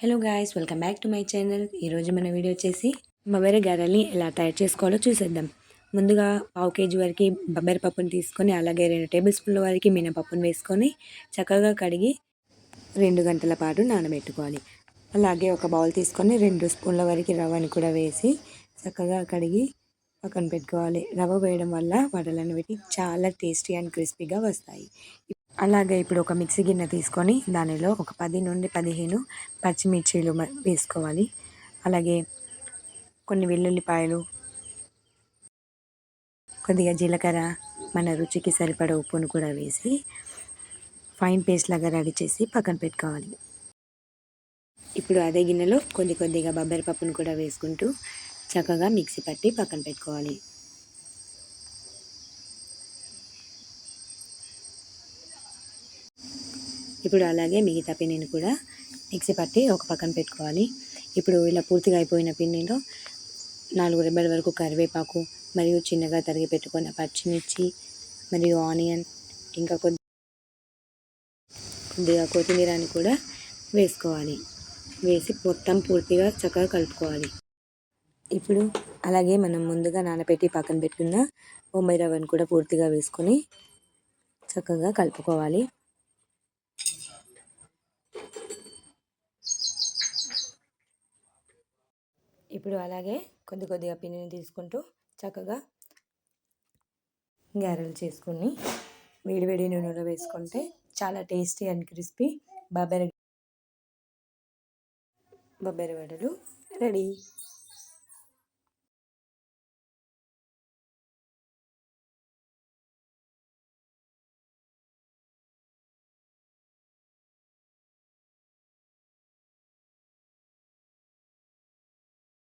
Hello guys, welcome back to my channel. ఈరోజు మన video వచ్చేసి బొబ్బరి గారెల్ని ఎలా తయారు చేసుకోవాలో చూసేద్దాం. ముందుగా పావు కేజీ వరకు బొబ్బరి పప్పుని తీసుకొని, అలాగే 2 టేబుల్ స్పూన్ల వరకు మినపప్పును వేసుకొని చక్కగా కడిగి 2 గంటల పాటు నానబెట్టుకోవాలి. అలాగే ఒక బౌల్ తీసుకొని 2 స్పూన్ల వరకు రవ్వని కూడా వేసి చక్కగా కడిగి పక్కన పెట్టుకోవాలి. రవ్వ వేయడం వల్ల వడలు అనేవి చాలా టేస్టీ అండ్ క్రిస్పీగా వస్తాయి. అలాగే ఇప్పుడు ఒక మిక్సీ గిన్నె తీసుకొని దానిలో ఒక 10 నుండి 15 పచ్చిమిర్చీలు వేసుకోవాలి. అలాగే కొన్ని వెల్లుల్లిపాయలు, కొద్దిగా జీలకర్ర, మన రుచికి సరిపడ ఉప్పును కూడా వేసి ఫైన్ పేస్ట్ లాగా రెడీ చేసి పక్కన పెట్టుకోవాలి. ఇప్పుడు అదే గిన్నెలో కొద్దిగా బొబ్బరి పప్పును కూడా వేసుకుంటూ చక్కగా మిక్సీ పట్టి పక్కన పెట్టుకోవాలి. ఇప్పుడు అలాగే మిగతా పిండిని కూడా మిక్సీ పట్టి ఒక పక్కన పెట్టుకోవాలి. ఇప్పుడు ఇలా పూర్తిగా అయిపోయిన పిండిలో 4 రెబ్బల వరకు కరివేపాకు మరియు చిన్నగా తరిగి పెట్టుకున్న పచ్చిమిర్చి మరియు ఆనియన్, ఇంకా కొద్దిగా కొత్తిమీరని కూడా వేసుకోవాలి. వేసి మొత్తం పూర్తిగా చక్కగా కలుపుకోవాలి. ఇప్పుడు అలాగే మనం ముందుగా నానబెట్టి పక్కన పెట్టుకున్న బొంబాయి రవ్వను కూడా పూర్తిగా వేసుకొని చక్కగా కలుపుకోవాలి. ఇప్పుడు అలాగే కొద్దిగా పిండిని తీసుకుంటూ చక్కగా గారెలు చేసుకుని వేడివేడి నూనెలో వేసుకుంటే చాలా టేస్టీ అండ్ క్రిస్పీ బొబ్బరి వడలు రెడీ.